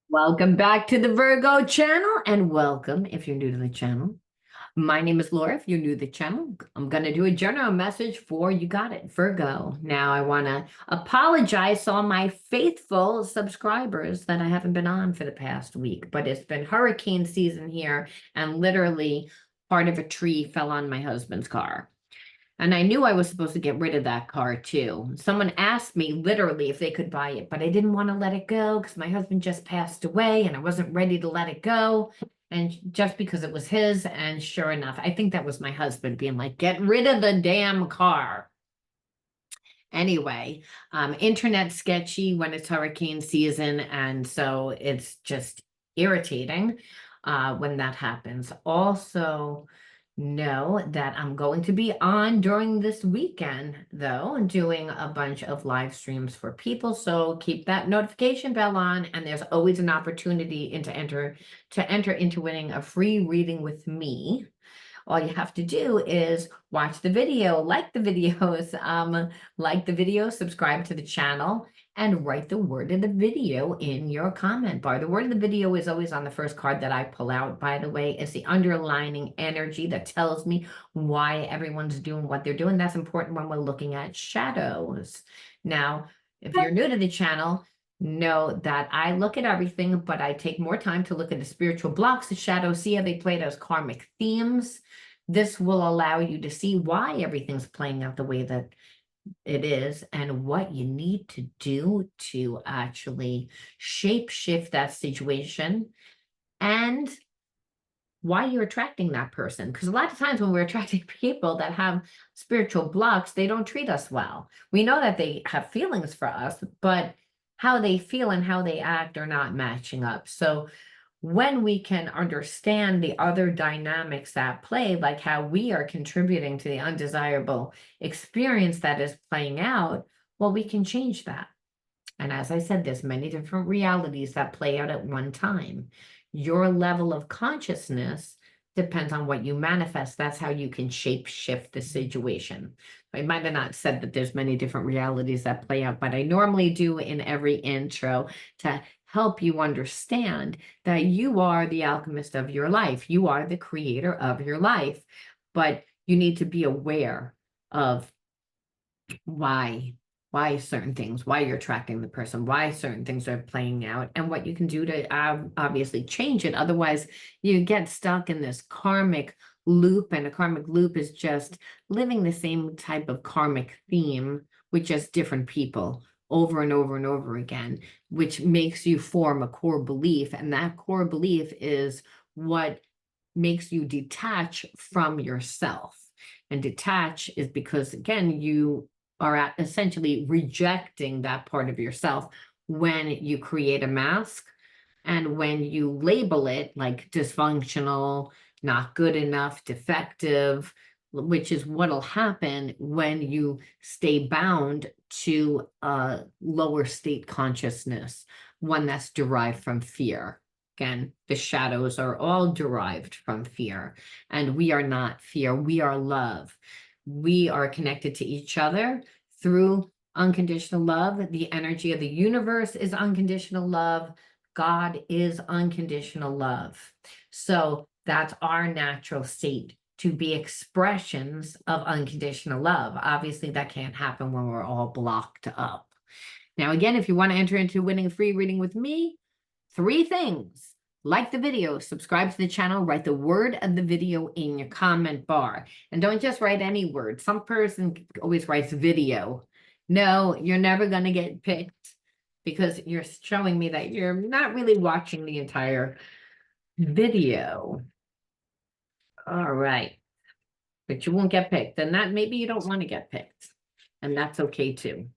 Welcome back to the Virgo channel and welcome if you're new to the channel. My name is Laura. If you're new to the channel, I'm going to do a general message for you got it, Virgo. Now, I want to apologize to all my faithful subscribers that I haven't been on for the past week, but it's been hurricane season here and literally part of a tree fell on my husband's car. And I knew I was supposed to get rid of that car too. Someone asked me literally if they could buy it, but I didn't want to let it go because my husband just passed away and I wasn't ready to let it go. And just because it was his, and sure enough, I think that was my husband being like, get rid of the damn car. Anyway, internet sketchy when it's hurricane season, and so it's just irritating when that happens. Also, know that I'm going to be on during this weekend, though, doing a bunch of live streams for people. So keep that notification bell on, and there's always an opportunity to enter into winning a free reading with me. All you have to do is watch the video, like the videos, like the video, subscribe to the channel, and write the word of the video in your comment bar. The word of the video is always on the first card that I pull out, by the way. It's the underlining energy that tells me why everyone's doing what they're doing. That's important when we're looking at shadows. Now, if you're new to the channel, know that I look at everything, but I take more time to look at the spiritual blocks, the shadows, see how they play those karmic themes. This will allow you to see why everything's playing out the way that it is and what you need to do to actually shape shift that situation and why you're attracting that person. Because a lot of times when we're attracting people that have spiritual blocks, they don't treat us well. We know that they have feelings for us, but how they feel and how they act are not matching up. So when we can understand the other dynamics at play, like how we are contributing to the undesirable experience that is playing out, well, we can change that. And as I said, there's many different realities that play out at one time. Your level of consciousness depends on what you manifest. That's how you can shape shift the situation. I might have not said that there's many different realities that play out, but I normally do in every intro to help you understand that you are the alchemist of your life. You are the creator of your life, but you need to be aware of why certain things, why you're attracting the person, why certain things are playing out, and what you can do to obviously change it. Otherwise, you get stuck in this karmic loop, and a karmic loop is just living the same type of karmic theme with just different people over and over and over again, which makes you form a core belief, and that core belief is what makes you detach from yourself. And detach is because, again, you are essentially rejecting that part of yourself when you create a mask and when you label it like dysfunctional, not good enough, defective, which is what'll happen when you stay bound to a lower state consciousness, one that's derived from fear. Again, the shadows are all derived from fear, and we are not fear, we are love. We are connected to each other through unconditional love. The energy of the universe is unconditional love. God is unconditional love. So that's our natural state, to be expressions of unconditional love. Obviously, that can't happen when we're all blocked up. Now, again, if you want to enter into winning a free reading with me, 3 things. Like the video, subscribe to the channel, write the word of the video in your comment bar. And don't just write any word. Some person always writes video. No, you're never going to get picked because you're showing me that you're not really watching the entire video. All right. But you won't get picked. And that maybe you don't want to get picked. And that's okay too.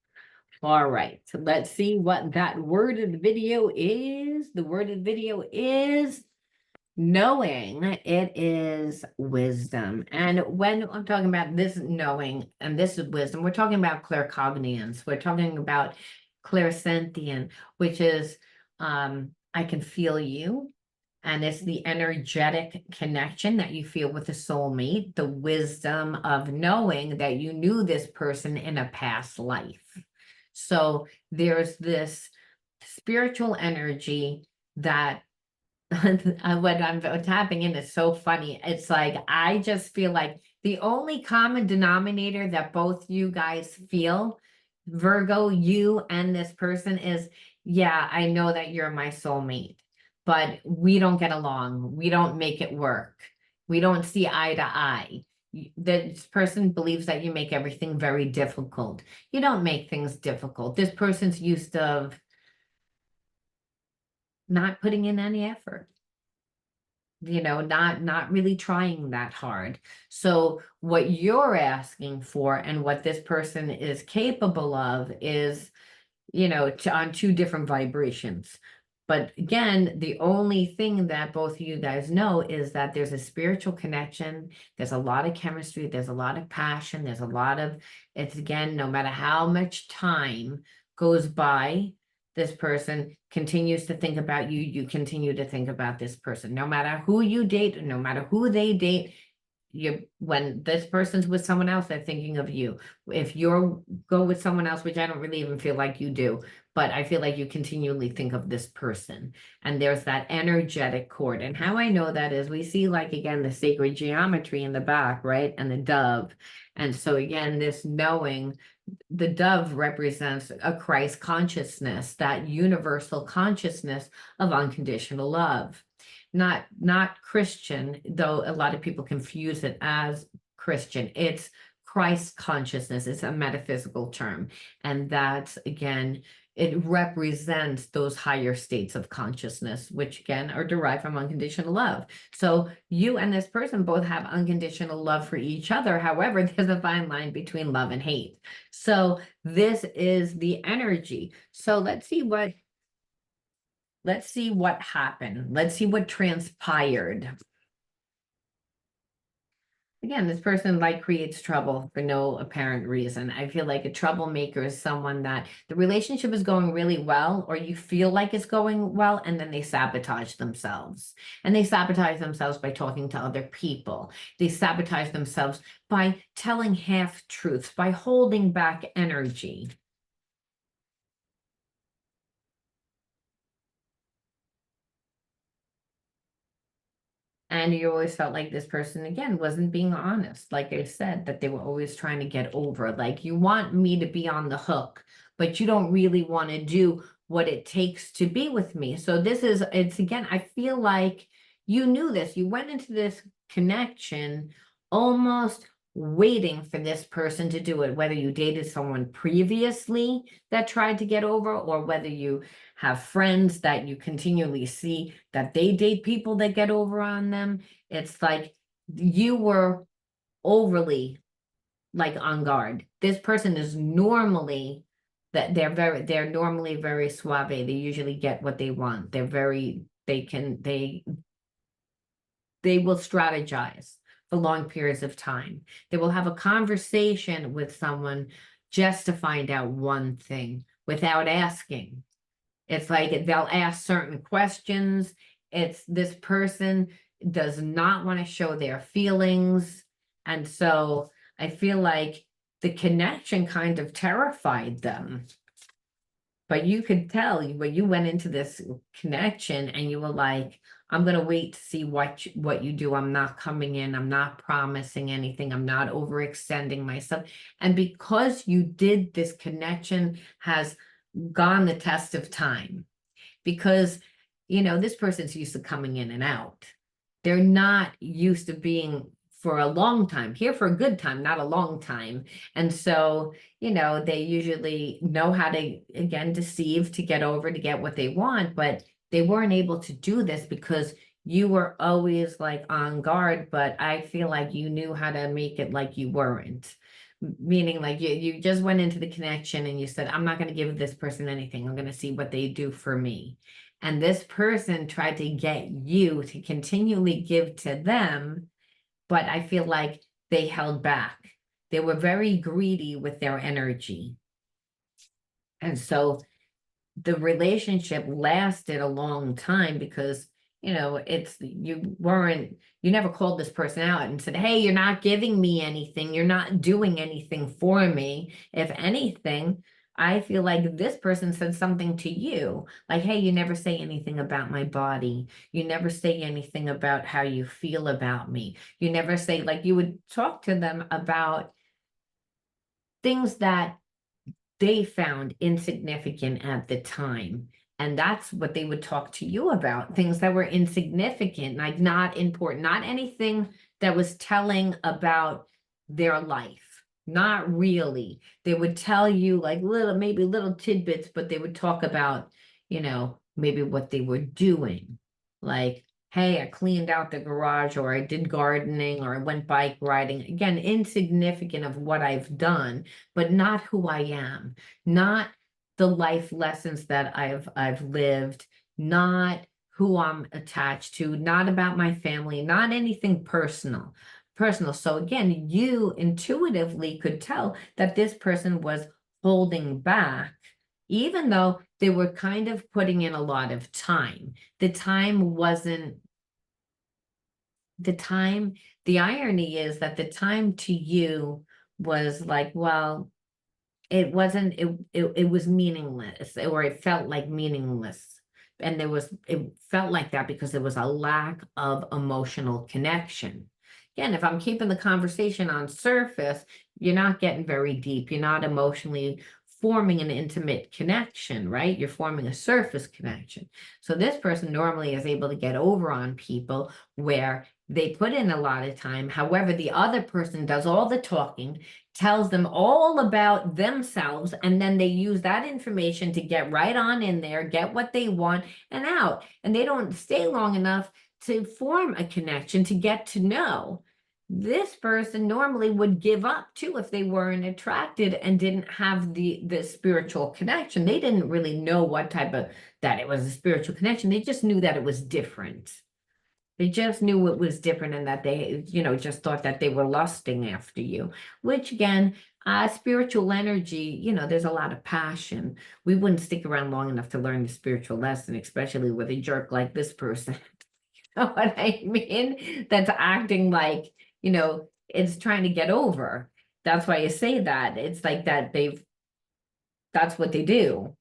All right, so let's see what that word of the video is. The word of the video is knowing. It is wisdom. And when I'm talking about this knowing and this is wisdom, we're talking about claircognizance. We're talking about clairsentient, which is I can feel you. And it's the energetic connection that you feel with a soulmate, the wisdom of knowing that you knew this person in a past life. So there's this spiritual energy that when I'm tapping in is so funny. It's like, I just feel like the only common denominator that both you guys feel, Virgo, you and this person, is, yeah, I know that you're my soulmate, but we don't get along. We don't make it work. We don't see eye to eye. This person believes that you make everything very difficult. You don't make things difficult. This person's used of not putting in any effort, not really trying that hard. So what you're asking for and what this person is capable of is, on two different vibrations. But again, the only thing that both of you guys know is that there's a spiritual connection. There's a lot of chemistry. There's a lot of passion. There's a lot of, it's again, no matter how much time goes by, this person continues to think about you. You continue to think about this person. No matter who you date, no matter who they date, when this person's with someone else, they're thinking of you. If you're go with someone else, which I don't really even feel like you do, but I feel like you continually think of this person. And there's that energetic cord. And how I know that is we see, like, again, the sacred geometry in the back, right? And the dove. And so again, this knowing, the dove represents a Christ consciousness, that universal consciousness of unconditional love. Not Christian, though a lot of people confuse it as Christian. It's Christ consciousness. It's a metaphysical term. And that's, again, it represents those higher states of consciousness, which again are derived from unconditional love. So you and this person both have unconditional love for each other. However, there's a fine line between love and hate. So this is the energy. So let's see what happened. Let's see what transpired. Again, this person like creates trouble for no apparent reason. I feel like a troublemaker is someone that the relationship is going really well, or you feel like it's going well, and then they sabotage themselves. And they sabotage themselves by talking to other people. They sabotage themselves by telling half truths, by holding back energy. And you always felt like this person, again, wasn't being honest. Like I said, that they were always trying to get over. Like, you want me to be on the hook, but you don't really want to do what it takes to be with me. So it's again, I feel like you knew this. You went into this connection almost waiting for this person to do it, whether you dated someone previously that tried to get over, or whether you have friends that you continually see that they date people that get over on them. It's like you were overly, like, on guard. This person is normally that they're normally very suave. They usually get what they want. They will strategize for long periods of time. They will have a conversation with someone just to find out one thing without asking. It's like they'll ask certain questions. It's this person does not want to show their feelings. And so I feel like the connection kind of terrified them. But you could tell when you went into this connection and you were like, I'm going to wait to see what you do. I'm not coming in. I'm not promising anything. I'm not overextending myself. And because you did, this connection has gone the test of time, because this person's used to coming in and out. They're not used to being for a long time, here for a good time, not a long time. And so, they usually know how to, again, deceive to get over, to get what they want, but they weren't able to do this because you were always like on guard. But I feel like you knew how to make it like you weren't. Meaning, like, you just went into the connection and you said, I'm not going to give this person anything. I'm going to see what they do for me. And this person tried to get you to continually give to them, but I feel like they held back. They were very greedy with their energy. And so the relationship lasted a long time because, you never called this person out and said, hey, you're not giving me anything. You're not doing anything for me. If anything, I feel like this person said something to you, like, hey, you never say anything about my body. You never say anything about how you feel about me. You never say, like, you would talk to them about things that they found insignificant at the time. And that's what they would talk to you about, things that were insignificant, like not important, not anything that was telling about their life. Not really. They would tell you like little, maybe little tidbits, but they would talk about, maybe what they were doing. Like, hey, I cleaned out the garage, or I did gardening, or I went bike riding. Again, insignificant of what I've done, but not who I am, not the life lessons that I've lived, not who I'm attached to, not about my family, not anything personal. Personal. So again, you intuitively could tell that this person was holding back, even though they were kind of putting in a lot of time. The time wasn't the time. The irony is that the time to you was like, well, it wasn't, it was meaningless, or it felt like meaningless. And it felt like that because there was a lack of emotional connection. Again, if I'm keeping the conversation on surface, you're not getting very deep. You're not emotionally forming an intimate connection, right? You're forming a surface connection. So this person normally is able to get over on people where they put in a lot of time. However, the other person does all the talking, tells them all about themselves, and then they use that information to get right on in there, get what they want, and out. And they don't stay long enough to form a connection, to get to know. This person normally would give up too if they weren't attracted and didn't have the spiritual connection. They didn't really know what type of, that it was a spiritual connection. They just knew that it was different. They just knew it was different, and that they, just thought that they were lusting after you, which again, spiritual energy, there's a lot of passion. We wouldn't stick around long enough to learn the spiritual lesson, especially with a jerk like this person. You know what I mean? That's acting like, it's trying to get over. That's why you say that. It's like that that's what they do.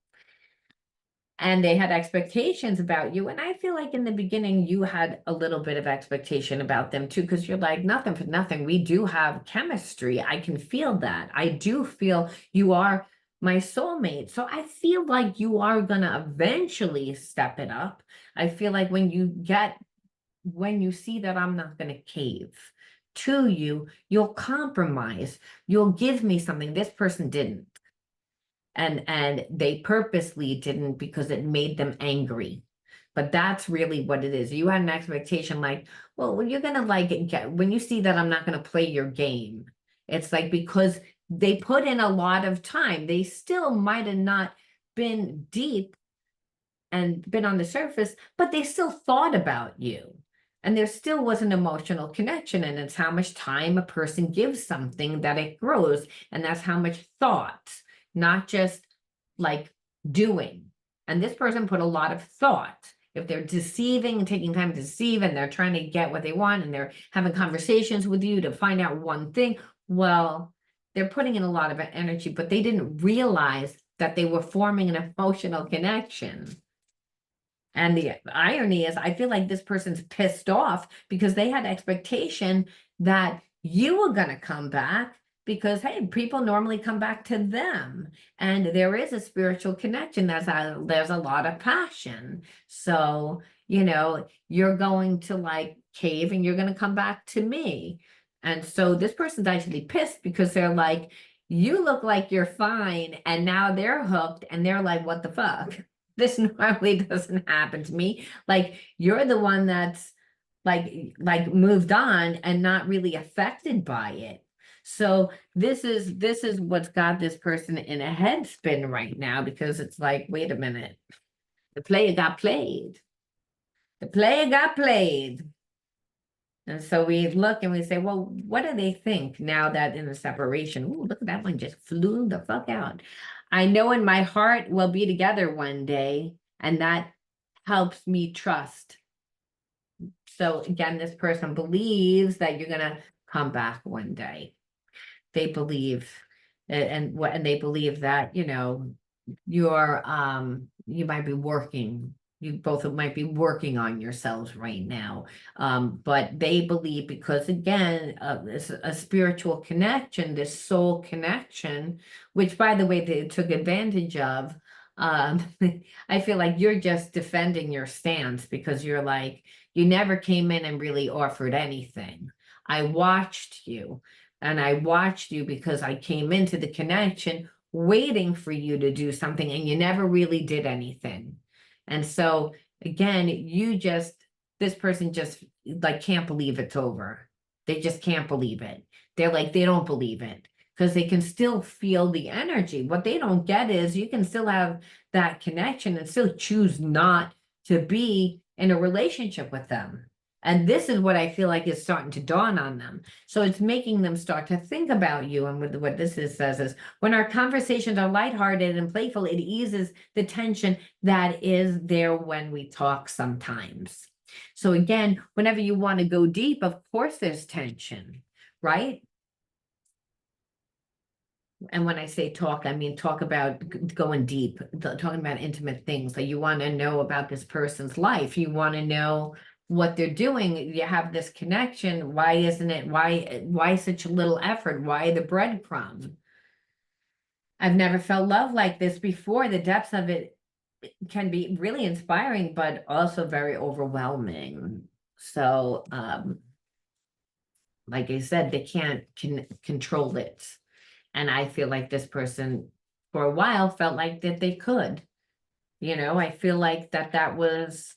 And they had expectations about you. And I feel like in the beginning, you had a little bit of expectation about them too, because you're like, nothing for nothing. We do have chemistry. I can feel that. I do feel you are my soulmate. So I feel like you are going to eventually step it up. I feel like when you see that I'm not going to cave to you, you'll compromise. You'll give me something this person didn't. And they purposely didn't because it made them angry. But that's really what it is. You had an expectation like, well, when you're gonna when you see that I'm not gonna play your game, it's like because they put in a lot of time. They still might have not been deep and been on the surface, but they still thought about you. And there still was an emotional connection. And it's how much time a person gives something that it grows. And that's how much thought, not just like doing. And this person put a lot of thought. If they're deceiving and taking time to deceive, and they're trying to get what they want, and they're having conversations with you to find out one thing, well, they're putting in a lot of energy, but they didn't realize that they were forming an emotional connection. And the irony is, I feel like this person's pissed off because they had expectation that you were going to come back because, hey, people normally come back to them. And there is a spiritual connection. There's a lot of passion. So, you're going to like cave and you're going to come back to me. And so this person's actually pissed because they're like, you look like you're fine. And now they're hooked and they're like, what the fuck? This normally doesn't happen to me. Like you're the one that's like moved on and not really affected by it. So this is what's got this person in a head spin right now, because it's like, wait a minute, the player got played. The player got played. And so we look and we say, well, what do they think now that in the separation? Ooh, look at that one, just flew the fuck out. I know in my heart we'll be together one day, and that helps me trust. So again, this person believes that you're going to come back one day. They believe. And they believe that, you're you might be working, you both might be working on yourselves right now. But they believe, because again, it's a spiritual connection, this soul connection, which by the way they took advantage of. um I feel like you're just defending your stance, because you're like, you never came in and really offered anything. I watched you, and I watched you because I came into the connection waiting for you to do something, and you never really did anything. And so again, this person just like can't believe it's over. They just can't believe it. They're like, they don't believe it because they can still feel the energy. What they don't get is you can still have that connection and still choose not to be in a relationship with them. And this is what I feel like is starting to dawn on them. So it's making them start to think about you. And what this says is, when our conversations are lighthearted and playful, it eases the tension that is there when we talk sometimes. So again, whenever you want to go deep, of course there's tension, right? And when I say talk, I mean talk about going deep, talking about intimate things. Like, you want to know about this person's life. You want to know what they're doing. You have this connection. Why isn't it? Why such a little effort? Why the breadcrumb? I've never felt love like this before. The depths of it can be really inspiring, but also very overwhelming. So, like I said, they can't control it. And I feel like this person for a while felt like that they could. I feel like that was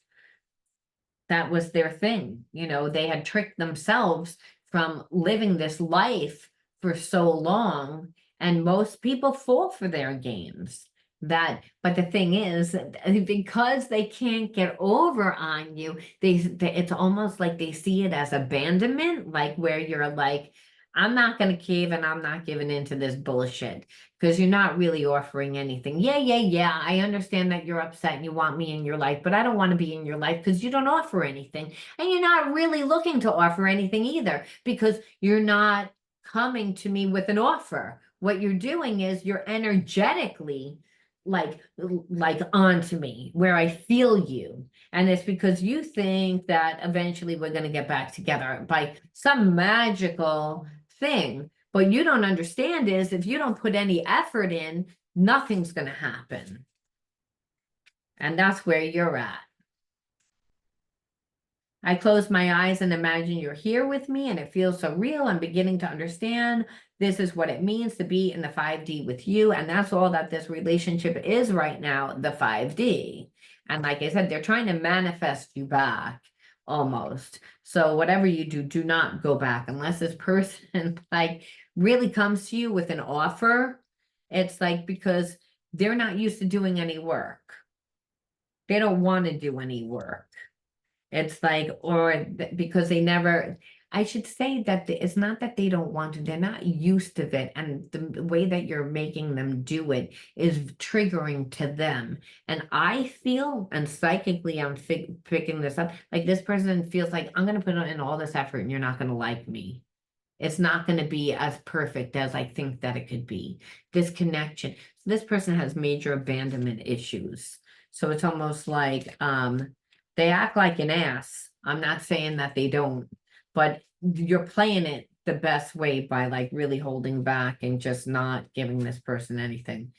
their thing. They had tricked themselves from living this life for so long, and most people fall for their games. But the thing is, because they can't get over on you, it's almost like they see it as abandonment, like where you're like, I'm not going to cave and I'm not giving into this bullshit, because you're not really offering anything. Yeah, yeah, yeah. I understand that you're upset and you want me in your life, but I don't want to be in your life because you don't offer anything. And you're not really looking to offer anything either, because you're not coming to me with an offer. What you're doing is you're energetically like onto me where I feel you. And it's because you think that eventually we're going to get back together by some magical thing. What you don't understand is, if you don't put any effort in, nothing's going to happen. And that's where you're at. I close my eyes and imagine you're here with me, and it feels so real. I'm beginning to understand this is what it means to be in the 5D with you. And that's all that this relationship is right now, the 5D. And like I said, they're trying to manifest you back almost. So whatever you do, do not go back unless this person like really comes to you with an offer. It's like, because they're not used to doing any work. They don't want to do any work. It's like, because they never, I should say that it's not that they don't want to, they're not used to it. And the way that you're making them do it is triggering to them. And I feel, and psychically, I'm picking this up, like this person feels like, I'm going to put in all this effort and you're not going to like me. It's not going to be as perfect as I think that it could be. This connection. So this person has major abandonment issues. So it's almost like, they act like an ass. I'm not saying that they don't, but you're playing it the best way by like really holding back and just not giving this person anything.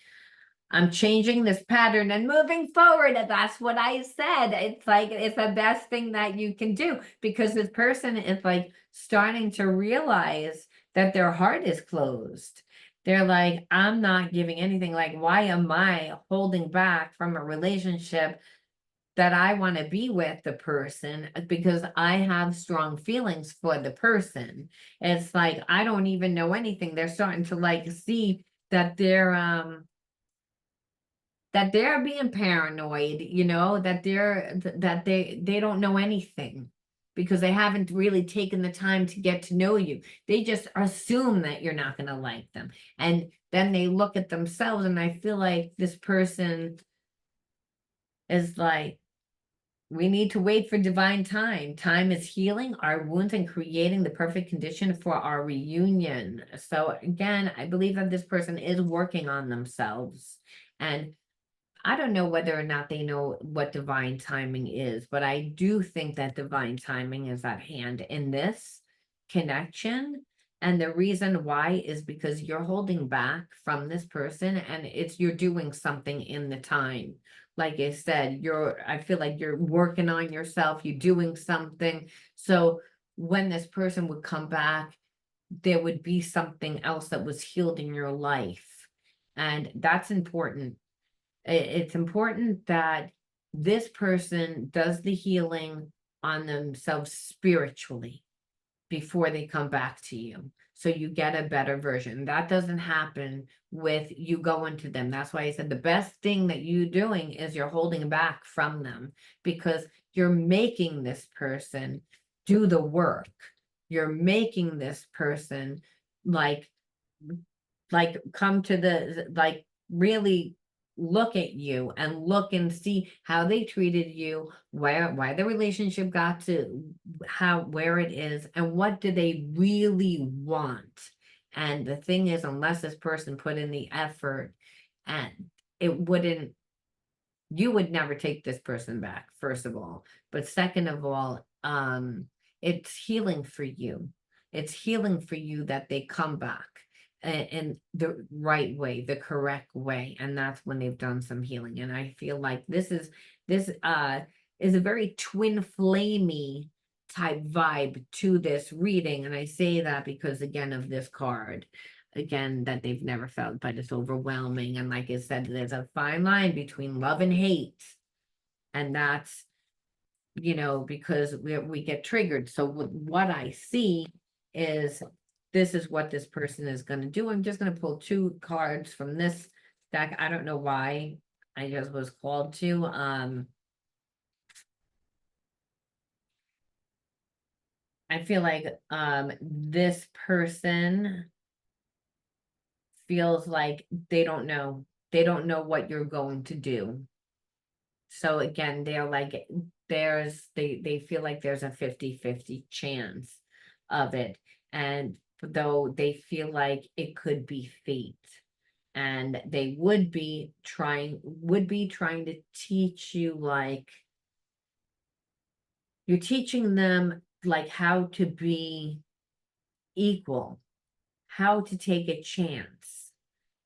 I'm changing this pattern and moving forward. And that's what I said. It's like, it's the best thing that you can do, because this person is like starting to realize that their heart is closed. They're like, I'm not giving anything. Like, why am I holding back from a relationship that I want to be with the person, because I have strong feelings for the person? It's like, I don't even know anything. They're starting to like see that they're being paranoid, that they don't know anything, because they haven't really taken the time to get to know you. They just assume that you're not going to like them. And then they look at themselves, and I feel like this person is like we need to wait for divine time. Time is healing our wounds and creating the perfect condition for our reunion. So again, I believe that this person is working on themselves. And I don't know whether or not they know what divine timing is, but I do think that divine timing is at hand in this connection. And the reason why is because you're holding back from this person and you're doing something in the time. Like I said, I feel like you're working on yourself, you're doing something. So when this person would come back, there would be something else that was healed in your life. And that's important. It's important that this person does the healing on themselves spiritually before they come back to you. So you get a better version. That doesn't happen with you going to them. That's why I said the best thing that you're doing is you're holding back from them because you're making this person do the work. You're making this person like come to really look at you and look and see how they treated you, why the relationship got to where it is, and what do they really want. And the thing is, unless this person put in the effort, and it wouldn't you would never take this person back, first of all. But second of all, it's healing for you. It's healing for you that they come back in the right way, the correct way. And that's when they've done some healing. And I feel like this is a very twin flamey type vibe to this reading. And I say that because again of this card again that they've never felt, but it's overwhelming. And like I said, there's a fine line between love and hate. And that's, because we get triggered. So what I see is this is what this person is going to do. I'm just going to pull two cards from this deck. I don't know why I just was called to. I feel like this person feels like they don't know what you're going to do. So again, they're like they feel like there's a 50-50 chance of it. And though they feel like it could be fate. And they would be trying to teach you like you're teaching them like how to be equal, how to take a chance.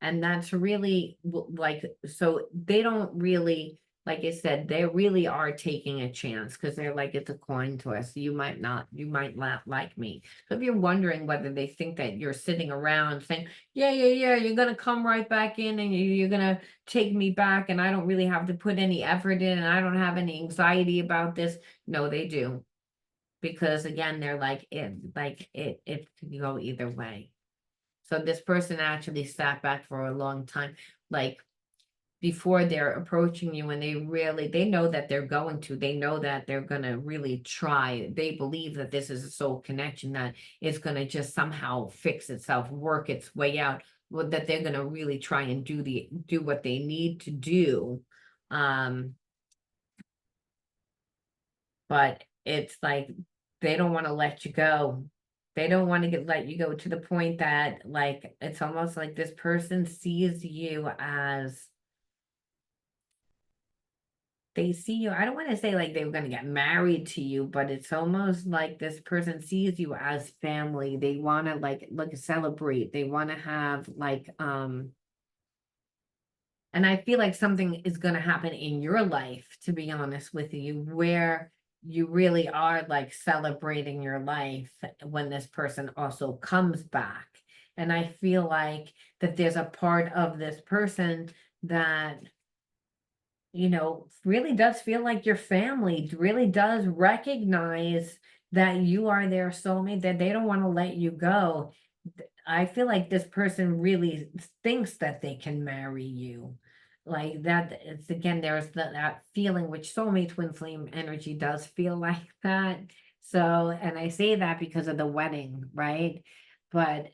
And that's really like, so they don't really, like I said, they really are taking a chance because they're like, it's a coin toss. You might not like me. So if you're wondering whether they think that you're sitting around saying, yeah, you're going to come right back in and you're going to take me back and I don't really have to put any effort in and I don't have any anxiety about this. No, they do. Because again, they're it could go either way. So this person actually sat back for a long time, like before they're approaching you, and they know that they know that they're gonna really try. They believe that this is a soul connection that is gonna just somehow fix itself, work its way out, that they're gonna really try and do what they need to do. Um, but it's like they don't want to let you go. They don't want to let you go to the point that like it's almost like this person sees you as they see you. I don't want to say like they were going to get married to you, but it's almost like this person sees you as family. They want to like celebrate. They want to have and I feel like something is going to happen in your life, to be honest with you, where you really are like celebrating your life when this person also comes back. And I feel like that there's a part of this person that, really does feel like your family, really does recognize that you are their soulmate, that they don't want to let you go. I feel like this person really thinks that they can marry you. Like that, it's again, there's that feeling which soulmate twin flame energy does feel like that. So, and I say that because of the wedding, right? But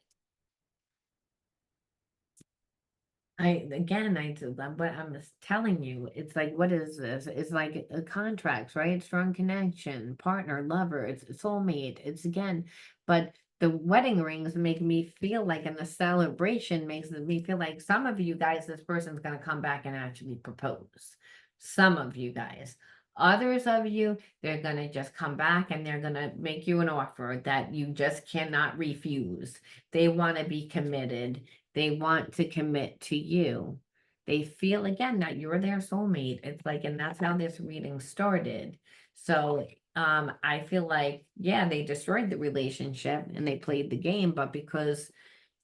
but I'm just telling you, it's like, what is this? It's like a contracts, right? Strong connection, partner, lover, it's soulmate. It's again, but the wedding rings make me feel like, and the celebration makes me feel like some of you guys, this person's gonna come back and actually propose. Some of you guys. Others of you, they're gonna just come back and they're gonna make you an offer that you just cannot refuse. They want to be committed. They want to commit to you. They feel again that you're their soulmate. It's like, and that's how this reading started. So I feel like, yeah, they destroyed the relationship and they played the game, but because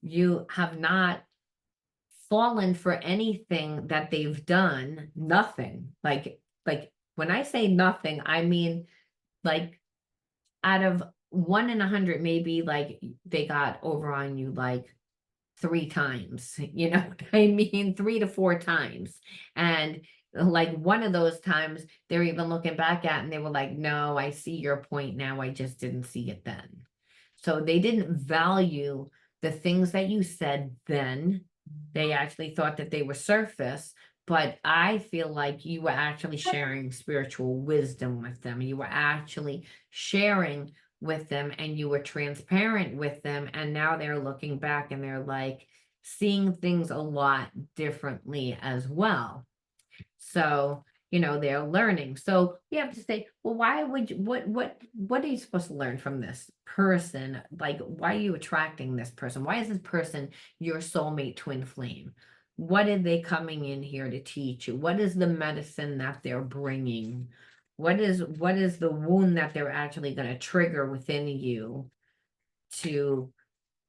you have not fallen for anything that they've done, nothing. Like when I say nothing, I mean like out of 1 in 100, maybe like they got over on you like 3 times, you know what I mean? 3 to 4 times. And like one of those times they're even looking back at and they were like, no, I see your point now. I just didn't see it then. So they didn't value the things that you said then. They actually thought that they were surface, but I feel like you were actually sharing spiritual wisdom with them. You were actually sharing with them and you were transparent with them. And now they're looking back and they're like seeing things a lot differently as well. So, they're learning. So you have to say, well, why would you, what are you supposed to learn from this person? Like, why are you attracting this person? Why is this person your soulmate twin flame? What are they coming in here to teach you? What is the medicine that they're bringing? What is the wound that they're actually going to trigger within you to,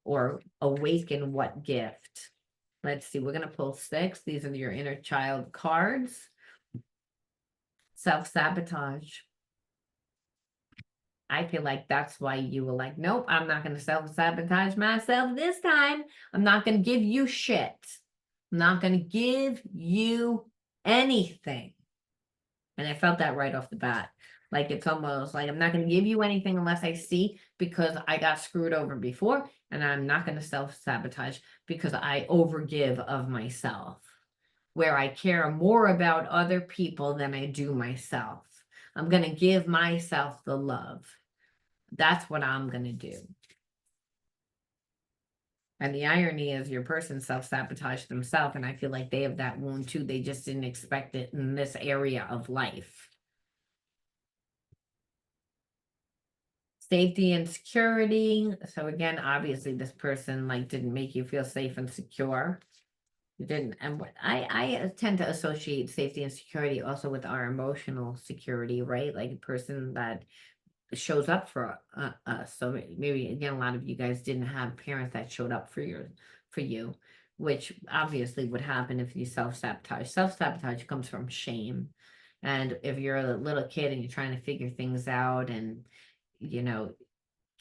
or awaken what gift? Let's see, we're going to pull 6. These are your inner child cards. Self-sabotage. I feel like that's why you were like, nope, I'm not going to self-sabotage myself this time. I'm not going to give you shit. I'm not going to give you anything. And I felt that right off the bat. Like it's almost like I'm not going to give you anything unless I see, because I got screwed over before, and I'm not going to self-sabotage because I overgive of myself, where I care more about other people than I do myself. I'm going to give myself the love. That's what I'm going to do. And the irony is your person self-sabotaged themselves, and I feel like they have that wound too. They just didn't expect it in this area of life. Safety and security. So again, obviously this person like didn't make you feel safe and secure. You didn't. And what I tend to associate safety and security also with our emotional security, right? Like a person that shows up for us. So maybe again, a lot of you guys didn't have parents that showed up for you, which obviously would happen if you self-sabotage. Self-sabotage comes from shame. And if you're a little kid and you're trying to figure things out, and you know,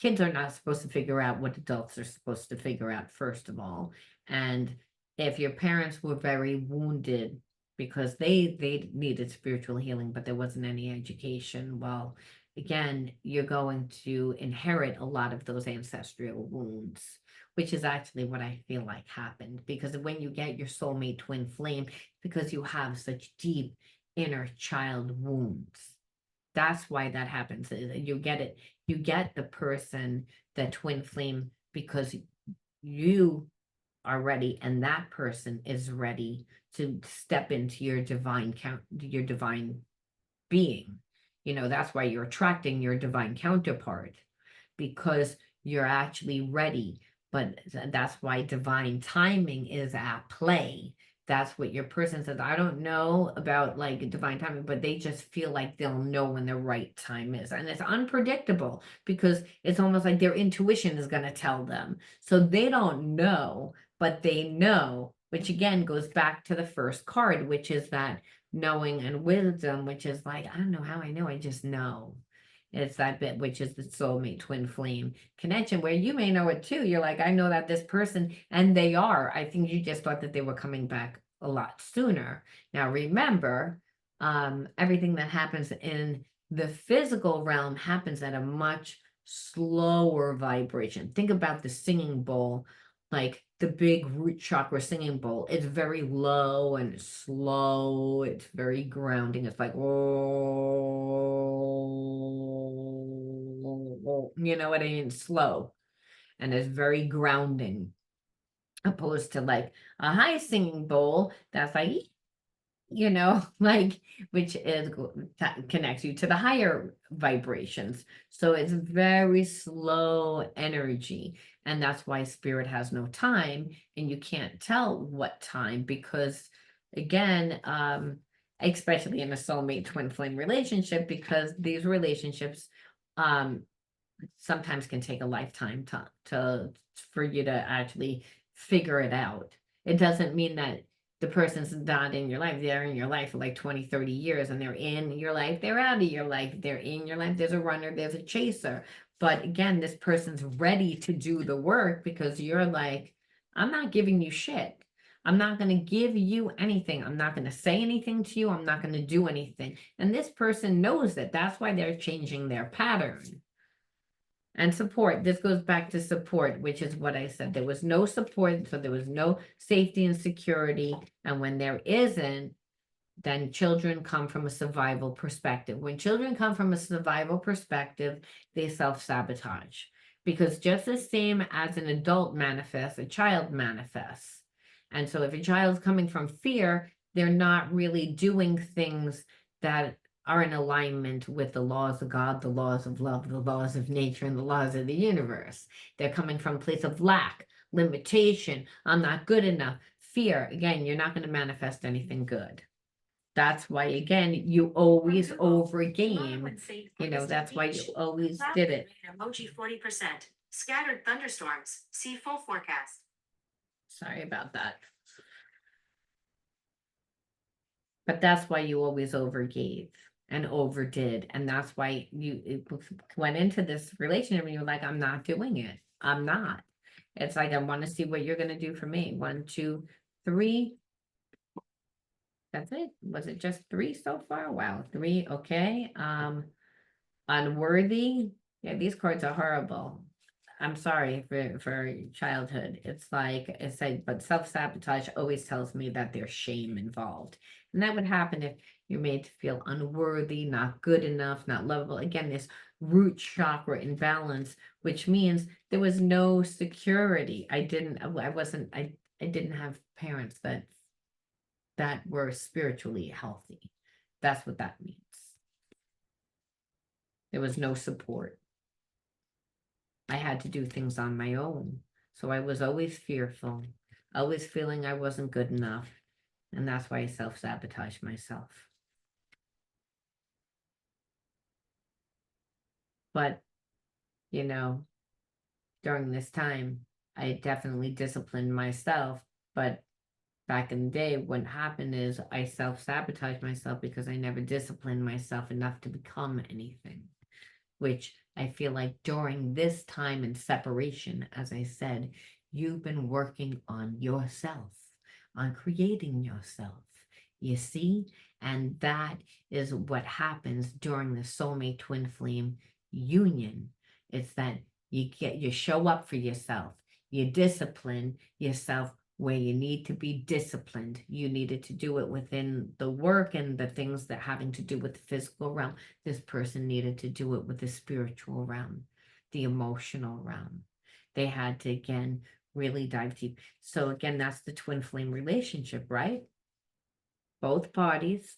kids are not supposed to figure out what adults are supposed to figure out, first of all. And if your parents were very wounded because they needed spiritual healing, but there wasn't any education, well, again, you're going to inherit a lot of those ancestral wounds, which is actually what I feel like happened. Because when you get your soulmate twin flame, because you have such deep inner child wounds. That's why that happens. You get it. You get the person, the twin flame, because you are ready and that person is ready to step into your divine your divine being. That's why you're attracting your divine counterpart, because you're actually ready. But that's why divine timing is at play. That's what your person says. I don't know about like divine timing, but they just feel like they'll know when the right time is. And it's unpredictable because it's almost like their intuition is going to tell them. So they don't know, but they know, which again goes back to the first card, which is that knowing and wisdom, which is like, I don't know how I know, I just know. It's that bit, which is the soulmate twin flame connection, where you may know it too. You're like, I know that this person, and they are. I think you just thought that they were coming back a lot sooner. Now, remember, everything that happens in the physical realm happens at a much slower vibration. Think about the singing bowl. Like the big root chakra singing bowl. It's very low and slow. It's very grounding. It's like, oh, you know what I mean? Slow. And it's very grounding, opposed to like a high singing bowl that's like, like, which connects you to the higher vibrations. So it's very slow energy. And that's why spirit has no time, and you can't tell what time, because again, especially in a soulmate twin flame relationship, because these relationships um sometimes can take a lifetime to for you to actually figure it out. It doesn't mean that the person's not in your life. They're in your life for like 20, 30 years, and they're in your life, they're out of your life, they're in your life. There's a runner, there's a chaser. But again, this person's ready to do the work, because you're like, I'm not giving you shit. I'm not going to give you anything. I'm not going to say anything to you. I'm not going to do anything. And this person knows that. That's why they're changing their pattern. And support, this goes back to support, which is what I said. There was no support, so there was no safety and security. And when there isn't, then children come from a survival perspective. When children come from a survival perspective, they self-sabotage. Because just the same as an adult manifests, a child manifests. And so if a child's coming from fear, they're not really doing things that are in alignment with the laws of God, the laws of love, the laws of nature, and the laws of the universe. They're coming from a place of lack, limitation, I'm not good enough, fear. Again, you're not going to manifest anything good. That's why, again, you always overgame. That's why you always did it. Emoji 40%. Scattered thunderstorms. See full forecast. Sorry about that. But that's why you always overgave and overdid. And that's why you went into this relationship and you're like, I'm not doing it. I'm not. It's like, I want to see what you're going to do for me. 1, 2, 3. That's it. Was it just 3 so far? Wow, 3. Okay. Unworthy. Yeah, these cards are horrible. I'm sorry for childhood. It's like but self-sabotage always tells me that there's shame involved. And that would happen if you're made to feel unworthy, not good enough, not lovable. Again, this root chakra imbalance, which means there was no security. I didn't have parents that were spiritually healthy. That's what that means. There was no support. I had to do things on my own. So I was always fearful, always feeling I wasn't good enough. And that's why I self-sabotage myself. But, during this time, I definitely disciplined myself. But back in the day, what happened is I self-sabotaged myself because I never disciplined myself enough to become anything. Which I feel like during this time in separation, as I said, you've been working on yourself, on creating yourself. You see? And that is what happens during the soulmate twin flame union. It's that you show up for yourself, you discipline yourself where you need to be disciplined. You needed to do it within the work and the things that having to do with the physical realm. This person needed to do it with the spiritual realm, the emotional realm. They had to, again, really dive deep. So again, that's the twin flame relationship, right? Both parties,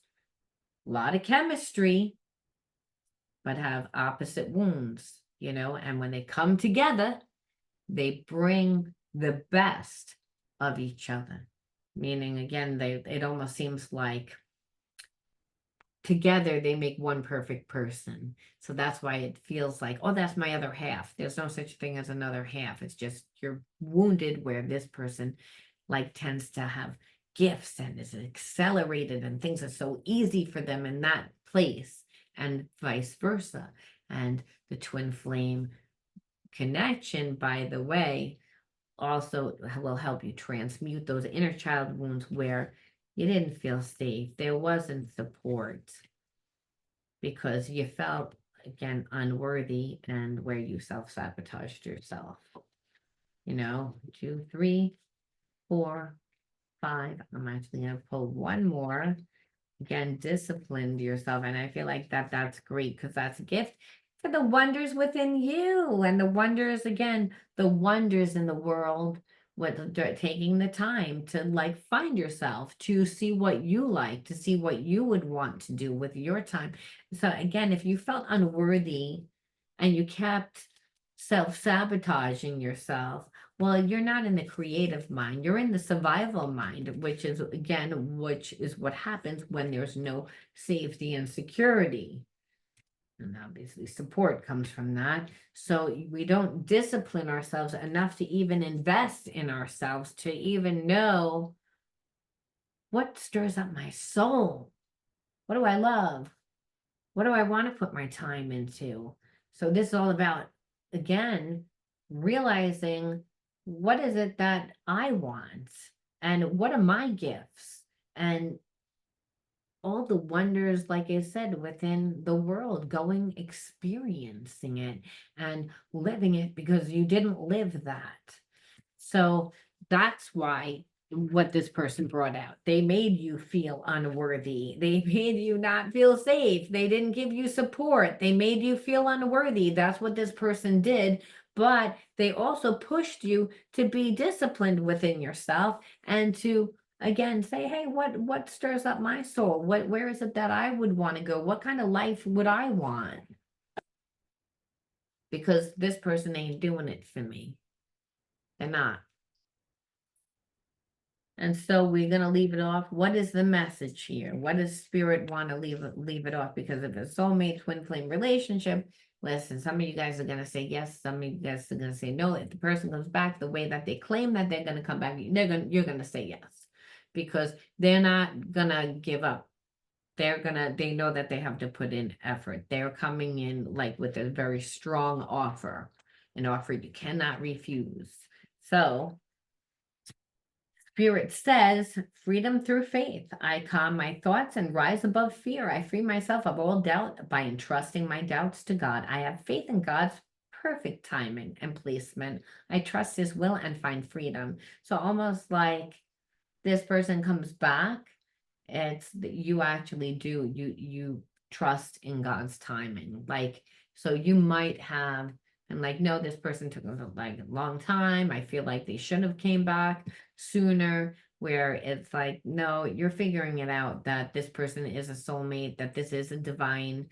a lot of chemistry, but have opposite wounds, and when they come together, they bring the best of each other. Meaning, again, it almost seems like together they make one perfect person. So that's why it feels like, oh, that's my other half. There's no such thing as another half. It's just you're wounded where this person like tends to have gifts and is accelerated and things are so easy for them in that place, and vice versa. And the twin flame connection, by the way, also will help you transmute those inner child wounds where you didn't feel safe, there wasn't support, because you felt, again, unworthy, and where you self-sabotaged yourself. 2, 3. 4, 5. I'm actually going to pull one more. Again, disciplined yourself. And I feel like that's great because that's a gift for the wonders within you and the wonders, again, the wonders in the world with taking the time to like find yourself, to see what you like, to see what you would want to do with your time. So again, if you felt unworthy and you kept self-sabotaging yourself, well, you're not in the creative mind, you're in the survival mind, which is again, which is what happens when there's no safety and security. And obviously support comes from that. So we don't discipline ourselves enough to even invest in ourselves, to even know what stirs up my soul. What do I love? What do I want to put my time into? So this is all about, again, realizing what is it that I want and what are my gifts and all the wonders, like I said, within the world, going experiencing it and living it because you didn't live that. So that's why what this person brought out. They made you feel unworthy. They made you not feel safe. They didn't give you support. They made you feel unworthy. That's what this person did. But they also pushed you to be disciplined within yourself and to again say, hey, what stirs up my soul? Where is it that I would want to go? What kind of life would I want? Because this person ain't doing it for me. They're not. And so we're gonna leave it off. What is the message here? What does spirit want to leave it off? Because if it's soulmate twin flame relationship, listen, some of you guys are gonna say yes, some of you guys are gonna say no. If the person comes back the way that they claim that they're gonna come back, you're gonna say yes. Because they're not gonna give up. They know that they have to put in effort. They're coming in like with a very strong offer, an offer you cannot refuse. So Spirit says, freedom through faith. I calm my thoughts and rise above fear. I free myself of all doubt by entrusting my doubts to God. I have faith in God's perfect timing and placement. I trust His will and find freedom. So almost like this person comes back, it's that you actually do, you trust in God's timing. Like, so you might have, and like, no, this person took like a long time. I feel like they should have came back sooner, where it's like, no, you're figuring it out that this person is a soulmate, that this is a divine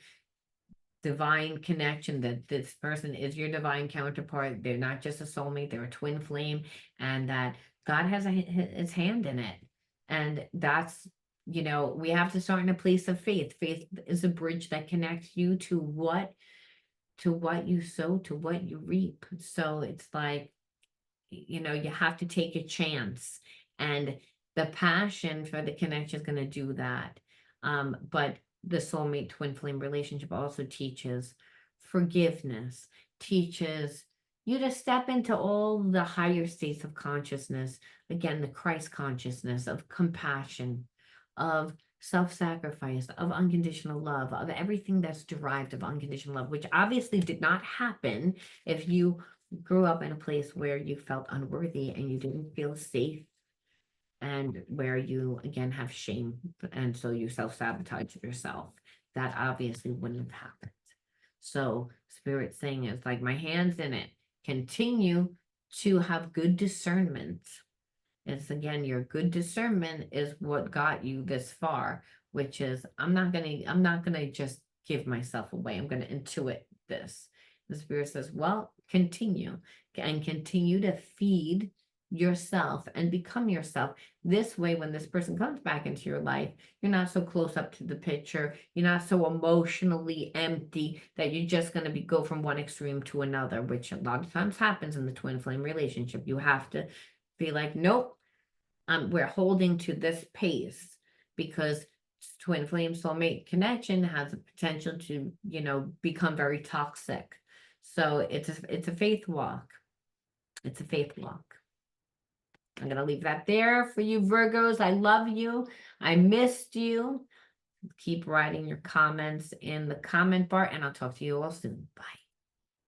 connection, that this person is your divine counterpart. They're not just a soulmate, they're a twin flame, and that God has his hand in it. And that's, we have to start in a place of faith. Faith is a bridge that connects you to what you sow, to what you reap. So it's like, you have to take a chance, and the passion for the connection is going to do that. But the soulmate twin flame relationship also teaches forgiveness, teaches you to step into all the higher states of consciousness, again, the Christ consciousness of compassion, of self-sacrifice, of unconditional love, of everything that's derived of unconditional love, which obviously did not happen if you grew up in a place where you felt unworthy and you didn't feel safe, and where you again have shame, and so you self-sabotage yourself. That obviously wouldn't have happened. So spirit saying is like, my hands in it. Continue to have good discernment. It's again, your good discernment is what got you this far, which is I'm not gonna just give myself away. I'm gonna intuit this. The spirit says, well, continue to feed yourself and become yourself. This way, when this person comes back into your life, you're not so close up to the picture. You're not so emotionally empty that you're just going to go from one extreme to another, which a lot of times happens in the twin flame relationship. You have to be like, nope, we're holding to this pace, because twin flame soulmate connection has a potential to, become very toxic. So it's a faith walk. It's a faith walk. I'm going to leave that there for you, Virgos. I love you. I missed you. Keep writing your comments in the comment bar, and I'll talk to you all soon. Bye.